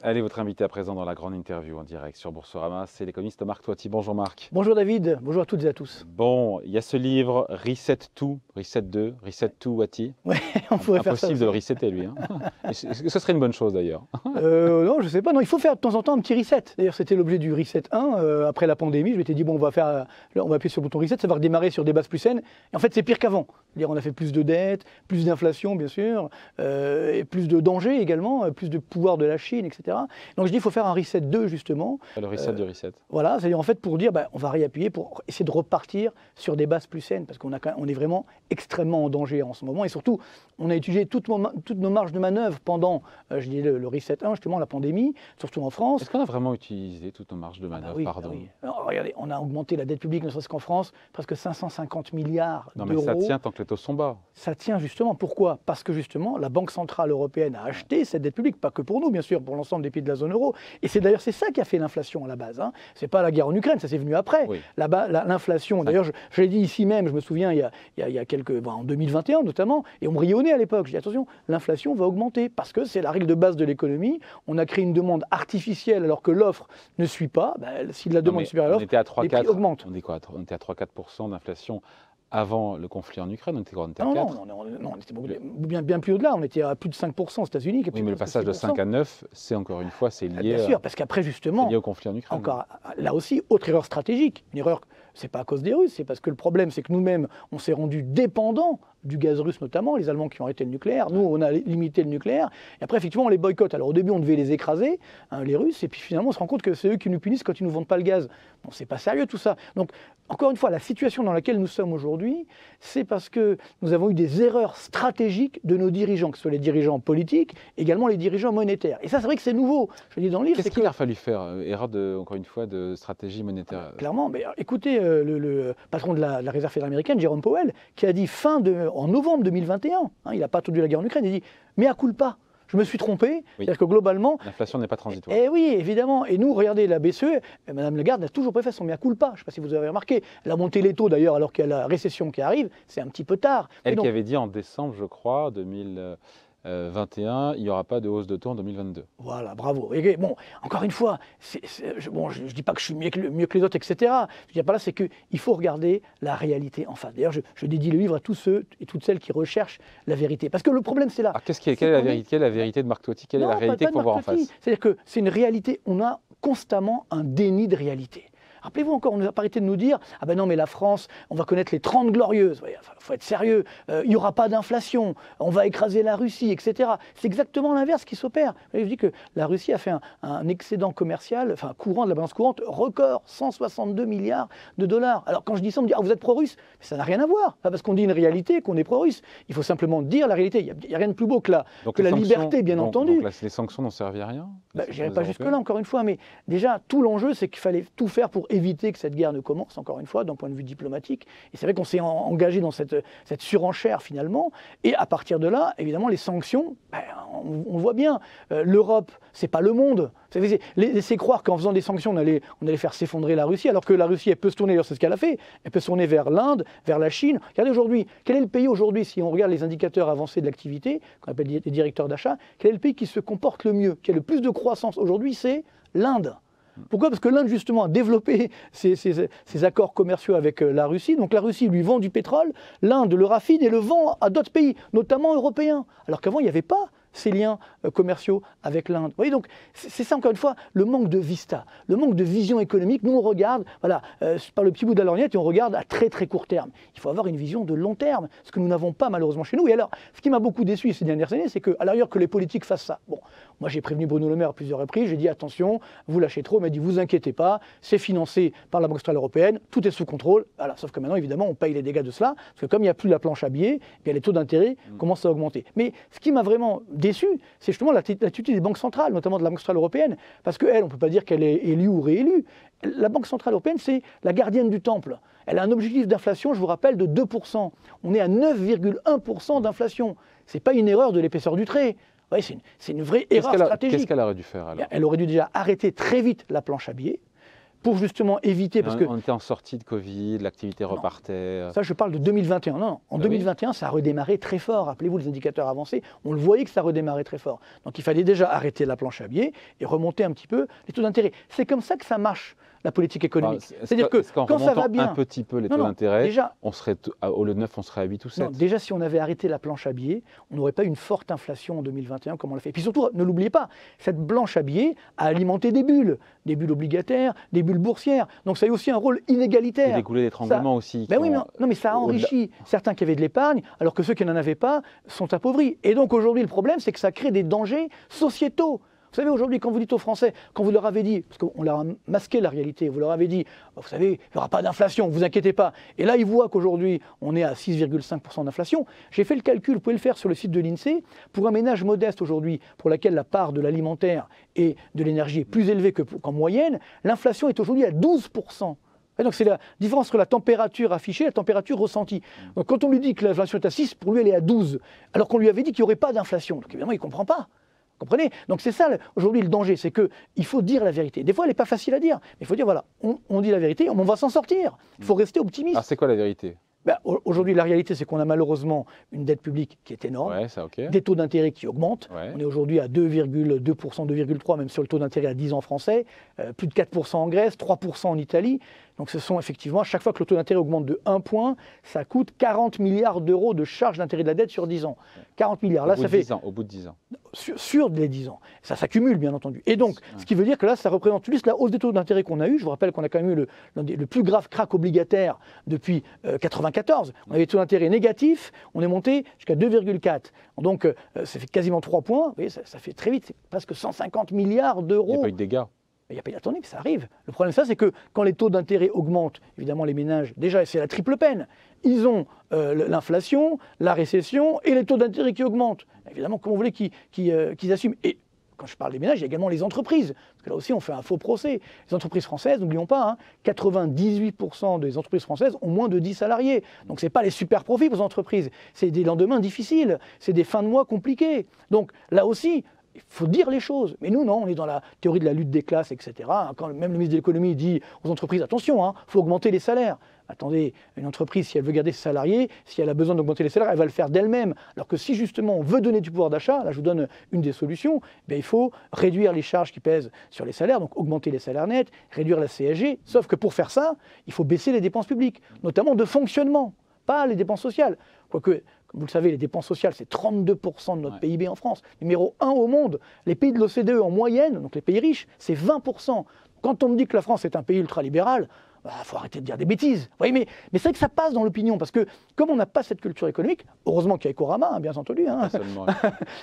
Allez, votre invité à présent dans la grande interview en direct sur Boursorama, c'est l'économiste Marc Toiti. Bonjour Marc. Bonjour David, bonjour à toutes et à tous. Bon, il y a ce livre Reset 2, Reset 2, Reset 2 Wati. Ouais, on pourrait faire ça. Impossible de le resetter lui. Hein. Est-ce que ce serait une bonne chose d'ailleurs? Non, je sais pas. Non, il faut faire de temps en temps un petit reset. D'ailleurs, c'était l'objet du reset 1. Après la pandémie, je m'étais dit, bon, on va appuyer sur le bouton reset, ça va redémarrer sur des bases plus saines. Et en fait, c'est pire qu'avant. C'est-à-dire, on a fait plus de dettes, plus d'inflation, bien sûr, et plus de dangers également, plus de pouvoir de la Chine, etc. Donc, je dis, il faut faire un reset 2, justement. Le reset du reset. Voilà, c'est-à-dire en fait pour dire, on va réappuyer pour essayer de repartir sur des bases plus saines, parce qu'on est vraiment extrêmement en danger en ce moment. Et surtout, on a utilisé toutes nos marges de manœuvre pendant, je dis le reset 1, justement, la pandémie, surtout en France. Est-ce qu'on a vraiment utilisé toutes nos marges de manœuvre, oui, pardon? oui. Alors, regardez, on a augmenté la dette publique, ne serait-ce qu'en France, presque 550 milliards d'euros. Non mais ça tient tant que les taux sont bas. Ça tient justement, pourquoi? Parce que justement, la Banque Centrale Européenne a acheté cette dette publique, pas que pour nous, bien sûr, pour l'ensemble des pays de la zone euro. Et c'est d'ailleurs ça qui a fait l'inflation à la base. Hein. C'est pas la guerre en Ukraine, ça c'est venu après. Oui. Là-bas, l'inflation, d'ailleurs, je l'ai dit ici même, je me souviens, il y a en 2021 notamment, et on me rionnait à l'époque. Je dis attention, l'inflation va augmenter, parce que c'est la règle de base de l'économie. On a créé une demande artificielle alors que l'offre ne suit pas. Si la demande est supérieure à l'offre, les prix augmentent. On était à 3-4% d'inflation. Avant le conflit en Ukraine, on était à 4. Non, on était bien plus au-delà. On était à plus de 5% aux États-Unis. Oui, mais le passage de 5 à 9, c'est encore une fois, c'est lié, bien sûr, parce qu'après, justement, lié au conflit en Ukraine. Encore, là aussi, autre erreur stratégique. Une erreur, c'est pas à cause des Russes, c'est parce que le problème, c'est que nous-mêmes, on s'est rendu dépendants du gaz russe notamment, les Allemands qui ont arrêté le nucléaire. Nous, on a limité le nucléaire. Et après, effectivement, on les boycotte. Alors au début, on devait les écraser, les Russes, et puis finalement, on se rend compte que c'est eux qui nous punissent quand ils ne nous vendent pas le gaz. Bon, c'est pas sérieux tout ça. Donc, encore une fois, la situation dans laquelle nous sommes aujourd'hui, c'est parce que nous avons eu des erreurs stratégiques de nos dirigeants, que ce soit les dirigeants politiques, également les dirigeants monétaires. Et ça, c'est vrai que c'est nouveau. Je le dis dans le livre. Qu'est-ce qu'il a fallu faire? Erreur, encore une fois, de stratégie monétaire. Clairement, mais écoutez, le patron de la Réserve fédérale américaine, Jérôme Powell, qui a dit en novembre 2021, il n'a pas attendu la guerre en Ukraine, il dit « mea culpa ». Je me suis trompé, oui. C'est-à-dire que globalement... L'inflation n'est pas transitoire. Eh oui, évidemment. Et nous, regardez, la BCE, Mme Lagarde n'a toujours pas fait son mea culpa. Je ne sais pas si vous avez remarqué. Elle a monté les taux d'ailleurs alors qu'il y a la récession qui arrive. C'est un petit peu tard. Elle qui avait dit en décembre, je crois, 2021, il n'y aura pas de hausse de taux en 2022. Voilà, bravo. Et bon, encore une fois, je ne dis pas que je suis mieux que les autres, etc. Je dis pas là, c'est qu'il faut regarder la réalité en face. D'ailleurs, je dédie le livre à tous ceux et toutes celles qui recherchent la vérité. Parce que le problème, c'est là. Alors, quelle est la vérité? Quelle est la vérité de Marc Toiti? Quelle est la réalité qu'il faut voir en face? C'est-à-dire que c'est une réalité, on a constamment un déni de réalité. Rappelez-vous encore, on n'a pas arrêté de nous dire « Ah ben non, mais la France, on va connaître les 30 glorieuses. Il faut être sérieux, il n'y aura pas d'inflation, on va écraser la Russie, etc. » C'est exactement l'inverse qui s'opère. Je dis que la Russie a fait un excédent commercial, courant de la balance courante, record, 162 milliards de dollars. Alors quand je dis ça, on me dit « Ah, vous êtes pro-russe ?» Mais ça n'a rien à voir. Pas parce qu'on dit une réalité qu'on est pro-russe. Il faut simplement dire la réalité. Il n'y a rien de plus beau que la liberté, bien entendu. Donc les sanctions n'ont servi à rien? Je n'irai pas jusque-là, encore une fois, mais déjà, tout l'enjeu, c'est qu'il fallait tout faire pour éviter que cette guerre ne commence, encore une fois, d'un point de vue diplomatique. Et c'est vrai qu'on s'est engagé dans cette surenchère, finalement. Et à partir de là, évidemment, les sanctions, on voit bien. L'Europe, c'est pas le monde. Laisser croire qu'en faisant des sanctions, on allait faire s'effondrer la Russie, alors que la Russie, elle peut se tourner, c'est ce qu'elle a fait, elle peut se tourner vers l'Inde, vers la Chine. Regardez aujourd'hui, quel est le pays aujourd'hui, si on regarde les indicateurs avancés de l'activité, qu'on appelle les directeurs d'achat, quel est le pays qui se comporte le mieux, qui a le plus de croissance aujourd'hui? C'est l'Inde. Pourquoi? Parce que l'Inde, justement, a développé ses accords commerciaux avec la Russie. Donc la Russie lui vend du pétrole, l'Inde le raffine et le vend à d'autres pays, notamment européens. Alors qu'avant, il n'y avait pas ces liens commerciaux avec l'Inde. Vous voyez, donc c'est ça, encore une fois, le manque de vista, le manque de vision économique. Nous, on regarde par le petit bout de la lorgnette et on regarde à très très court terme. Il faut avoir une vision de long terme, ce que nous n'avons pas malheureusement chez nous. Et alors, ce qui m'a beaucoup déçu ces dernières années, c'est qu'à l'arrière que les politiques fassent ça. Bon, moi j'ai prévenu Bruno Le Maire à plusieurs reprises, j'ai dit attention, vous lâchez trop, il m'a dit vous inquiétez pas, c'est financé par la Banque centrale européenne, tout est sous contrôle. Voilà, sauf que maintenant, évidemment, on paye les dégâts de cela, parce que comme il n'y a plus la planche à billets, les taux d'intérêt commencent à augmenter. Mais ce qui m'a vraiment déçu, c'est justement l'attitude des banques centrales, notamment de la Banque centrale européenne, parce qu'elle, on ne peut pas dire qu'elle est élue ou réélue. La Banque centrale européenne, c'est la gardienne du temple. Elle a un objectif d'inflation, je vous rappelle, de 2%. On est à 9,1% d'inflation. Ce n'est pas une erreur de l'épaisseur du trait. Ouais, c'est une vraie erreur stratégique. Qu'est-ce qu'elle aurait dû faire alors? Elle aurait dû déjà arrêter très vite la planche à billets. pour justement éviter, parce que On était en sortie de Covid, l'activité repartait. ça, je parle de 2021. Non, en 2021, ça a redémarré très fort. Rappelez-vous les indicateurs avancés. On le voyait que ça redémarrait très fort. Donc, il fallait déjà arrêter la planche à billets et remonter un petit peu les taux d'intérêt. C'est comme ça que ça marche, la politique économique. C'est-à-dire que quand ça va bien, un petit peu les taux d'intérêt, déjà, on serait au lieu de 9, on serait à 8 ou 7. Non, déjà, si on avait arrêté la planche à billets, on n'aurait pas une forte inflation en 2021 comme on l'a fait. Et puis surtout, ne l'oubliez pas, cette planche à billets a alimenté des bulles obligataires, des bulles boursières. Donc ça a eu aussi un rôle inégalitaire. Et des goulets d'étranglement aussi. Ben oui, non, mais ça a enrichi certains qui avaient de l'épargne, alors que ceux qui n'en avaient pas sont appauvris. Et donc aujourd'hui, le problème, c'est que ça crée des dangers sociétaux. Vous savez, aujourd'hui, quand vous dites aux Français, quand vous leur avez dit, parce qu'on leur a masqué la réalité, vous leur avez dit, vous savez, il n'y aura pas d'inflation, ne vous inquiétez pas. Et là, ils voient qu'aujourd'hui, on est à 6,5% d'inflation. J'ai fait le calcul, vous pouvez le faire sur le site de l'INSEE, pour un ménage modeste aujourd'hui, pour lequel la part de l'alimentaire et de l'énergie est plus élevée qu'en moyenne, l'inflation est aujourd'hui à 12%. Et donc c'est la différence entre la température affichée et la température ressentie. Donc quand on lui dit que l'inflation est à 6, pour lui elle est à 12, alors qu'on lui avait dit qu'il n'y aurait pas d'inflation. Donc évidemment il ne comprend pas. Comprenez? Donc c'est ça aujourd'hui le danger, c'est qu'il faut dire la vérité. Des fois elle n'est pas facile à dire, mais il faut dire voilà, on dit la vérité, on va s'en sortir. Il faut rester optimiste. Ah, c'est quoi la vérité? Aujourd'hui, la réalité, c'est qu'on a malheureusement une dette publique qui est énorme, des taux d'intérêt qui augmentent. On est aujourd'hui à 2,2%, 2,3% même sur le taux d'intérêt à 10 ans français, plus de 4% en Grèce, 3% en Italie. Donc ce sont effectivement, à chaque fois que le taux d'intérêt augmente de 1 point, ça coûte 40 milliards d'euros de charges d'intérêt de la dette sur 10 ans. 40 milliards. Là, au bout de 10 ans. Sur les 10 ans. Ça s'accumule, bien entendu. Et donc, ce qui veut dire que là, ça représente juste la hausse des taux d'intérêt qu'on a eu. Je vous rappelle qu'on a quand même eu le plus grave krach obligataire depuis 1994. On avait des taux d'intérêt négatifs, on est monté jusqu'à 2,4. Donc, ça fait quasiment 3 points. Vous voyez, ça fait très vite, c'est presque 150 milliards d'euros. Il n'y a pas eu de dégâts. Il n'y a pas attendez, mais ça arrive. Le problème, c'est que quand les taux d'intérêt augmentent, évidemment, les ménages, déjà, c'est la triple peine. Ils ont l'inflation, la récession et les taux d'intérêt qui augmentent. Évidemment, comment vous voulez qu'ils assument? Et quand je parle des ménages, il y a également les entreprises. Parce que là aussi, on fait un faux procès. Les entreprises françaises, n'oublions pas, 98% des entreprises françaises ont moins de 10 salariés. Donc, ce n'est pas les super profits pour les entreprises. C'est des lendemains difficiles. C'est des fins de mois compliquées. Donc, là aussi, il faut dire les choses. Mais nous, non, on est dans la théorie de la lutte des classes, etc. Quand même le ministre de l'économie dit aux entreprises, attention, il faut augmenter les salaires. Attendez, une entreprise, si elle veut garder ses salariés, si elle a besoin d'augmenter les salaires, elle va le faire d'elle-même. Alors que si justement on veut donner du pouvoir d'achat, là je vous donne une des solutions, il faut réduire les charges qui pèsent sur les salaires, donc augmenter les salaires nets, réduire la CSG. Sauf que pour faire ça, il faut baisser les dépenses publiques, notamment de fonctionnement, pas les dépenses sociales. Quoique, comme vous le savez, les dépenses sociales, c'est 32% de notre PIB en France. Numéro 1 au monde. Les pays de l'OCDE en moyenne, donc les pays riches, c'est 20%. Quand on me dit que la France est un pays ultralibéral, faut arrêter de dire des bêtises. Vous voyez, mais c'est vrai que ça passe dans l'opinion, parce que comme on n'a pas cette culture économique, heureusement qu'il y a Ecorama, bien entendu.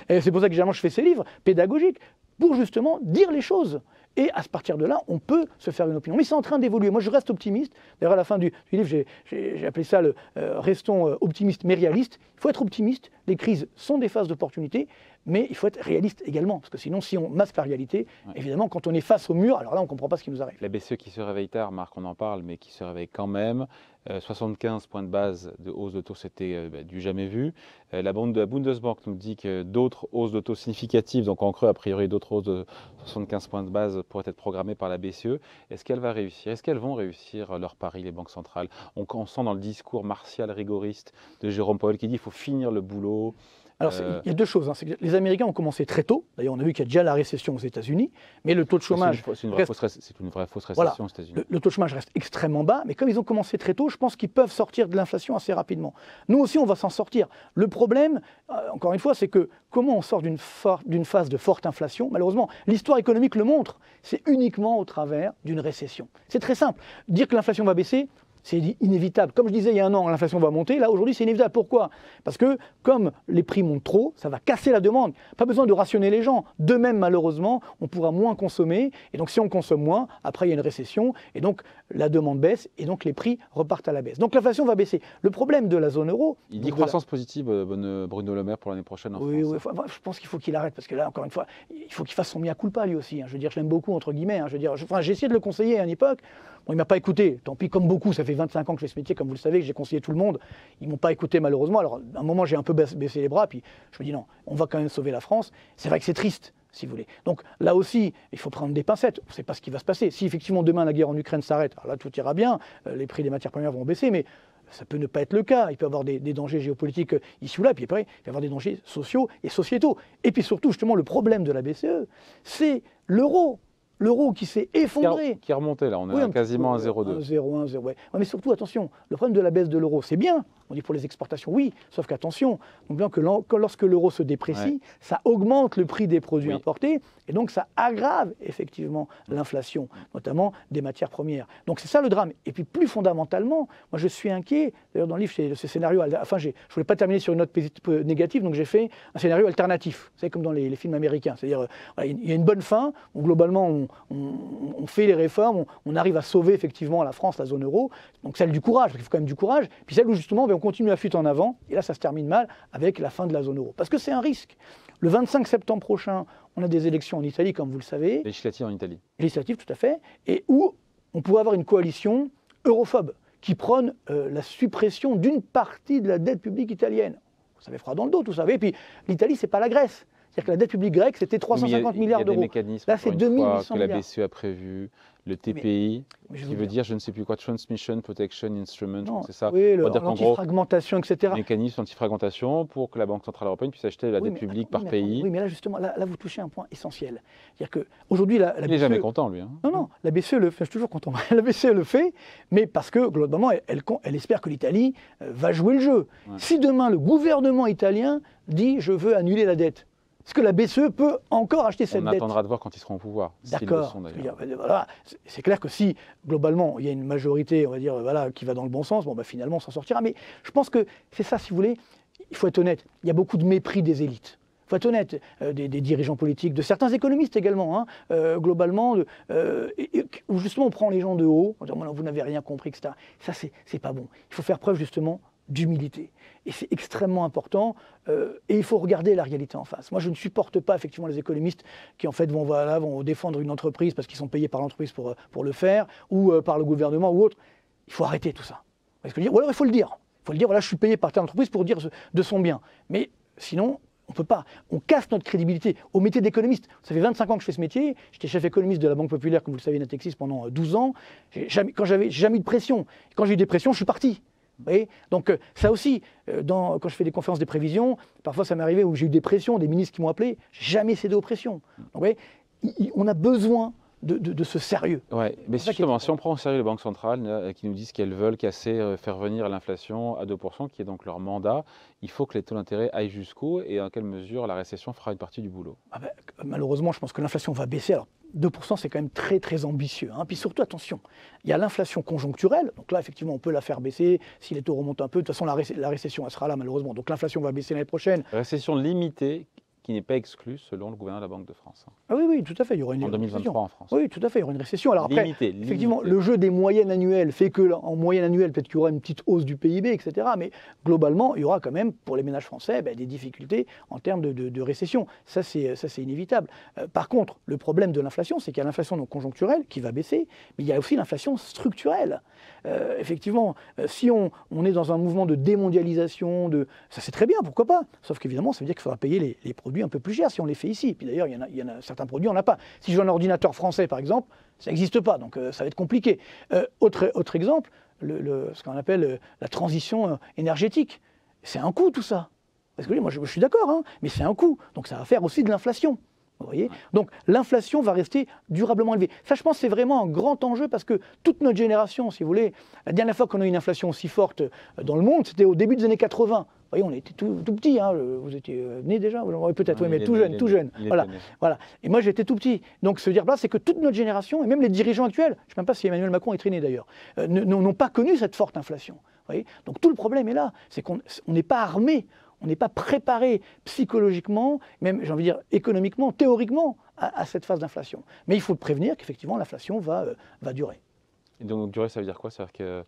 Et c'est pour ça que généralement je fais ces livres pédagogiques, pour justement dire les choses. Et à partir de là, on peut se faire une opinion. Mais c'est en train d'évoluer. Moi, je reste optimiste. D'ailleurs, à la fin du livre, j'ai appelé ça restons optimistes mais réalistes. Il faut être optimiste. Les crises sont des phases d'opportunité, mais il faut être réaliste également. Parce que sinon, si on masque la réalité, évidemment, quand on est face au mur, alors là, on ne comprend pas ce qui nous arrive. La BCE qui se réveille tard, Marc, on en parle, mais qui se réveille quand même. 75 points de base de hausse de taux, c'était du jamais vu. La Bundesbank nous dit que d'autres hausses de taux significatives, donc en creux, a priori d'autres hausses de 75 points de base pourraient être programmées par la BCE. Est-ce qu'elle va réussir? Est-ce qu'elles vont réussir leur pari, les banques centrales? On sent dans le discours martial rigoriste de Jérôme Powell qui dit qu'il faut finir le boulot. Alors, il y a deux choses. C'est que les Américains ont commencé très tôt. D'ailleurs, on a vu qu'il y a déjà la récession aux États-Unis, mais le taux de chômage. C'est une vraie fausse récession aux États-Unis. Le taux de chômage reste extrêmement bas, mais comme ils ont commencé très tôt, je pense qu'ils peuvent sortir de l'inflation assez rapidement. Nous aussi, on va s'en sortir. Le problème, encore une fois, c'est que comment on sort d'une phase de forte inflation? Malheureusement, l'histoire économique le montre. C'est uniquement au travers d'une récession. C'est très simple. Dire que l'inflation va baisser, c'est inévitable. Comme je disais il y a un an, l'inflation va monter. Là, aujourd'hui, c'est inévitable. Pourquoi? Parce que comme les prix montent trop, ça va casser la demande. Pas besoin de rationner les gens. De même, malheureusement, on pourra moins consommer. Et donc, si on consomme moins, après, il y a une récession. Et donc, la demande baisse. Et donc, les prix repartent à la baisse. Donc, l'inflation va baisser. Le problème de la zone euro... Il dit croissance positive, Bruno Le Maire, pour l'année prochaine en France. Oui, je pense qu'il faut qu'il arrête. Parce que là, encore une fois, il faut qu'il fasse son mea culpa, lui aussi. Je veux dire, je l'aime beaucoup, entre guillemets. J'ai essayé de le conseiller à une époque. Bon, il ne m'a pas écouté. Tant pis, comme beaucoup, ça fait 25 ans que je fais ce métier, comme vous le savez, que j'ai conseillé tout le monde. Ils ne m'ont pas écouté, malheureusement. Alors, à un moment, j'ai un peu baissé les bras, puis je me dis non, on va quand même sauver la France. C'est vrai que c'est triste. si vous voulez. Donc là aussi, il faut prendre des pincettes. On ne sait pas ce qui va se passer. Si effectivement demain la guerre en Ukraine s'arrête, alors là tout ira bien, les prix des matières premières vont baisser, mais ça peut ne pas être le cas. Il peut y avoir des dangers géopolitiques ici ou là, puis après, il peut y avoir des dangers sociaux et sociétaux. Et puis surtout, justement, le problème de la BCE, c'est l'euro. L'euro qui s'est effondré. Qui est remonté là, on est à quasiment à 0,2. 0,1, 0, ouais. Mais surtout, attention, le problème de la baisse de l'euro, c'est bien. On dit pour les exportations, oui, sauf qu'attention, on voit que lorsque l'euro se déprécie, ça augmente le prix des produits importés, et donc ça aggrave effectivement l'inflation, notamment des matières premières. Donc c'est ça le drame. Et puis plus fondamentalement, moi je suis inquiet, d'ailleurs dans le livre, c'est ce scénario, enfin je ne voulais pas terminer sur une note négative, donc j'ai fait un scénario alternatif, vous savez, comme dans les films américains, c'est-à-dire il y a une bonne fin, où globalement on fait les réformes, on arrive à sauver effectivement la France, la zone euro, donc celle du courage, parce qu'il faut quand même du courage, puis celle où justement on continue la fuite en avant, et là ça se termine mal avec la fin de la zone euro. Parce que c'est un risque. Le 25 septembre prochain, on a des élections en Italie, comme vous le savez. Législatives en Italie. Législatives, tout à fait, et où on pourrait avoir une coalition europhobe qui prône la suppression d'une partie de la dette publique italienne. Ça fait froid dans le dos, tout ça. Et puis l'Italie, c'est pas la Grèce. C'est-à-dire que la dette publique grecque, c'était 350 milliards d'euros. Là, c'est 2800 milliards. Que la milliards. BCE a prévu, le TPI, qui veut dire je ne sais plus quoi, Transmission Protection Instrument, c'est ça. Oui, l'antifragmentation, etc. Mécanisme antifragmentation pour que la Banque Centrale Européenne puisse acheter la dette publique par pays. Oui, mais là, justement, là, vous touchez un point essentiel. C'est-à-dire qu'aujourd'hui, la BCE... Il n'est jamais content, lui. Hein. Non, la BCE le fait, je suis toujours content. La BCE le fait, mais parce que, globalement, elle espère que l'Italie va jouer le jeu. Ouais. Si demain, le gouvernement italien dit « je veux annuler la dette », est-ce que la BCE peut encore acheter cette dette ? On attendra de voir quand ils seront au pouvoir. D'accord. Voilà. C'est clair que si, globalement, il y a une majorité, on va dire, qui va dans le bon sens, finalement, on s'en sortira. Mais je pense que c'est ça, si vous voulez, il faut être honnête. Il y a beaucoup de mépris des élites. Il faut être honnête, des dirigeants politiques, de certains économistes également, globalement, où justement on prend les gens de haut, en disant, vous n'avez rien compris, etc. Ça, c'est pas bon. Il faut faire preuve, justement, d'humilité. Et c'est extrêmement important, et il faut regarder la réalité en face. Moi, je ne supporte pas effectivement les économistes qui en fait vont défendre une entreprise parce qu'ils sont payés par l'entreprise pour le faire, ou par le gouvernement ou autre. Il faut arrêter tout ça. Ou alors il faut le dire. Il faut le dire, voilà, je suis payé par telle entreprise pour dire de son bien. Mais sinon, on ne peut pas. On casse notre crédibilité au métier d'économiste. Ça fait 25 ans que je fais ce métier. J'étais chef économiste de la Banque Populaire, comme vous le savez, Natixis, pendant 12 ans. Quand j'avais jamais eu de pression. Quand j'ai eu des pressions, je suis parti. Vous voyez ? Donc ça aussi, quand je fais des conférences des prévisions, parfois ça m'est arrivé où j'ai eu des pressions, des ministres qui m'ont appelé, j'ai jamais cédé aux pressions. Donc, vous voyez, on a besoin de ce sérieux. Ouais, mais justement, si on prend au sérieux les banques centrales qui nous disent qu'elles veulent casser, faire venir l'inflation à 2%, qui est donc leur mandat, il faut que les taux d'intérêt aillent jusqu'où et en quelle mesure la récession fera une partie du boulot ? Malheureusement, je pense que l'inflation va baisser. Alors, 2%, c'est quand même très très ambitieux. Puis surtout, attention, il y a l'inflation conjoncturelle. Donc là, effectivement, on peut la faire baisser si les taux remontent un peu. De toute façon, la récession, elle sera là, malheureusement. Donc l'inflation va baisser l'année prochaine. Récession limitée qui n'est pas exclue selon le gouverneur de la Banque de France. Ah oui, tout à fait. Il y aura une récession. En 2023 en France. Oui, tout à fait. Il y aura une récession. Alors après, effectivement, limité. Le jeu des moyennes annuelles fait qu'en moyenne annuelle, peut-être qu'il y aura une petite hausse du PIB, etc. Mais globalement, il y aura quand même, pour les ménages français, des difficultés en termes de récession. Ça, c'est inévitable. Par contre, le problème de l'inflation, c'est qu'il y a l'inflation donc conjoncturelle qui va baisser, mais il y a aussi l'inflation structurelle. Effectivement, si on est dans un mouvement de démondialisation, ça c'est très bien, pourquoi pas ? Sauf qu'évidemment, ça veut dire qu'il faudra payer les produits un peu plus cher si on les fait ici. Puis d'ailleurs, il y en a certains produits, on n'a pas. Si je veux un ordinateur français, par exemple, ça n'existe pas, donc ça va être compliqué. Autre exemple, ce qu'on appelle la transition énergétique. C'est un coût, tout ça. Parce que moi, je suis d'accord, mais c'est un coût. Donc ça va faire aussi de l'inflation. Vous voyez ? Donc l'inflation va rester durablement élevée. Ça, je pense, c'est vraiment un grand enjeu parce que toute notre génération, si vous voulez, la dernière fois qu'on a eu une inflation aussi forte dans le monde, c'était au début des années 80. Vous voyez, on était tout petits, vous étiez nés déjà, peut-être, oui, mais tout jeune. Voilà. Et moi, j'étais tout petit. Donc, ce dire là, c'est que toute notre génération, et même les dirigeants actuels, je ne sais même pas si Emmanuel Macron est traîné d'ailleurs, n'ont pas connu cette forte inflation. Vous voyez ? Donc, tout le problème est là, c'est qu'on n'est pas armé. On n'est pas préparé psychologiquement, même, j'ai envie de dire, économiquement, théoriquement, à cette phase d'inflation. Mais il faut prévenir qu'effectivement, l'inflation va durer. Et donc, durer, ça veut dire quoi ? C'est-à-dire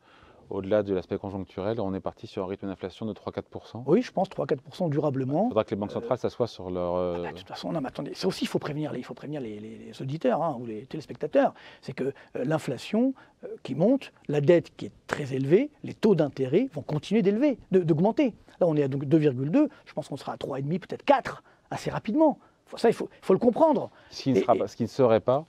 qu'au-delà de l'aspect conjoncturel, on est parti sur un rythme d'inflation de 3-4%. Oui, je pense 3-4% durablement. Il faudra que les banques centrales s'assoient sur leur... De toute façon, non, mais attendez, ça aussi, il faut prévenir les auditeurs ou les téléspectateurs. C'est que l'inflation qui monte, la dette qui est très élevée, les taux d'intérêt vont continuer d'augmenter. Là, on est à 2,2, je pense qu'on sera à 3,5, peut-être 4, assez rapidement. Ça, il faut le comprendre. Ce qui ne serait pas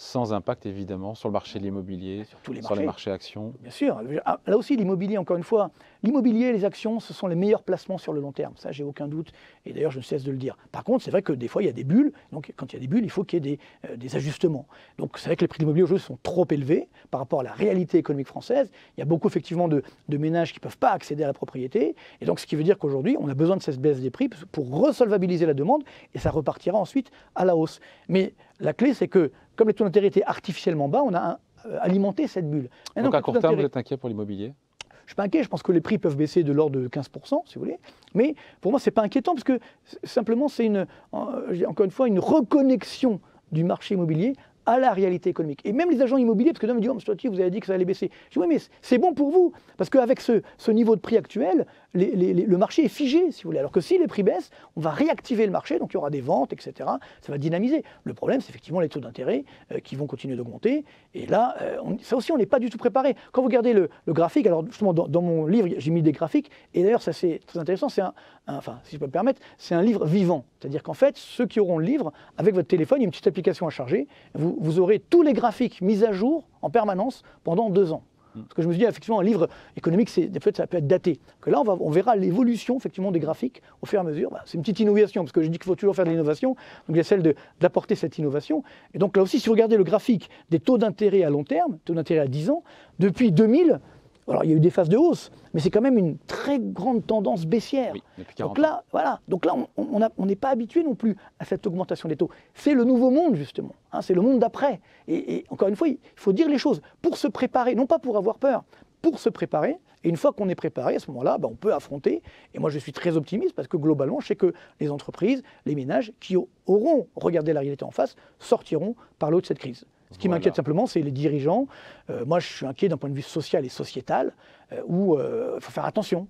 sans impact évidemment sur le marché de l'immobilier, sur les marchés actions. Bien sûr. Là aussi, l'immobilier, encore une fois, l'immobilier et les actions, ce sont les meilleurs placements sur le long terme. Ça, j'ai aucun doute. Et d'ailleurs, je ne cesse de le dire. Par contre, c'est vrai que des fois, il y a des bulles. Donc, quand il y a des bulles, il faut qu'il y ait des ajustements. Donc, c'est vrai que les prix de l'immobilier aujourd'hui sont trop élevés par rapport à la réalité économique française. Il y a beaucoup, effectivement, de ménages qui ne peuvent pas accéder à la propriété. Et donc, ce qui veut dire qu'aujourd'hui, on a besoin de cette baisse des prix pour resolvabiliser la demande. Et ça repartira ensuite à la hausse. Mais la clé, c'est que, comme les taux d'intérêt étaient artificiellement bas, on a alimenté cette bulle. Donc à court terme, vous êtes inquiet pour l'immobilier ? Je ne suis pas inquiet, je pense que les prix peuvent baisser de l'ordre de 15%, si vous voulez. Mais pour moi, ce n'est pas inquiétant, parce que simplement, c'est encore une fois une reconnexion du marché immobilier à la réalité économique. Et même les agents immobiliers, parce que l'un me dit, oh, M. Toiti, vous avez dit que ça allait baisser. Je dis, oui, mais c'est bon pour vous, parce qu'avec ce niveau de prix actuel, le marché est figé, si vous voulez. Alors que si les prix baissent, on va réactiver le marché, donc il y aura des ventes, etc. Ça va dynamiser. Le problème, c'est effectivement les taux d'intérêt qui vont continuer d'augmenter. Et là, ça aussi, on n'est pas du tout préparé. Quand vous regardez le graphique, alors justement, dans mon livre, j'ai mis des graphiques, et d'ailleurs, ça c'est très intéressant, c'est enfin, si je peux me permettre, c'est un livre vivant. C'est-à-dire qu'en fait, ceux qui auront le livre, avec votre téléphone, il y a une petite application à charger, vous aurez tous les graphiques mis à jour en permanence pendant 2 ans. Parce que je me suis dit, effectivement, un livre économique, ça peut être daté. Que là, on verra l'évolution effectivement des graphiques au fur et à mesure. C'est une petite innovation, parce que je dis qu'il faut toujours faire de l'innovation. Donc il y a celle d'apporter cette innovation. Et donc là aussi, si vous regardez le graphique des taux d'intérêt à long terme, taux d'intérêt à 10 ans, depuis 2000, alors il y a eu des phases de hausse, mais c'est quand même une très grande tendance baissière. Oui, depuis 40 donc là, voilà. Donc là, on n'est pas habitué non plus à cette augmentation des taux. C'est le nouveau monde, justement. C'est le monde d'après. Et encore une fois, il faut dire les choses pour se préparer, non pas pour avoir peur, pour se préparer. Et une fois qu'on est préparé, à ce moment-là, on peut affronter. Et moi, je suis très optimiste parce que globalement, je sais que les entreprises, les ménages qui auront regardé la réalité en face, sortiront par le haut de cette crise. Ce qui m'inquiète simplement, c'est les dirigeants. Moi, je suis inquiet d'un point de vue social et sociétal, où il faut faire attention.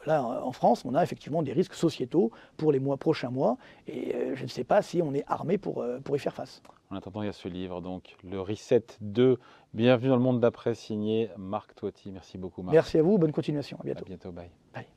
Là, en France, on a effectivement des risques sociétaux pour les prochains mois, et je ne sais pas si on est armé pour y faire face. En attendant, il y a ce livre, donc, le Reset 2, Bienvenue dans le monde d'après, signé Marc Toiti. Merci beaucoup, Marc. Merci à vous, bonne continuation, à bientôt. À bientôt, bye. Bye.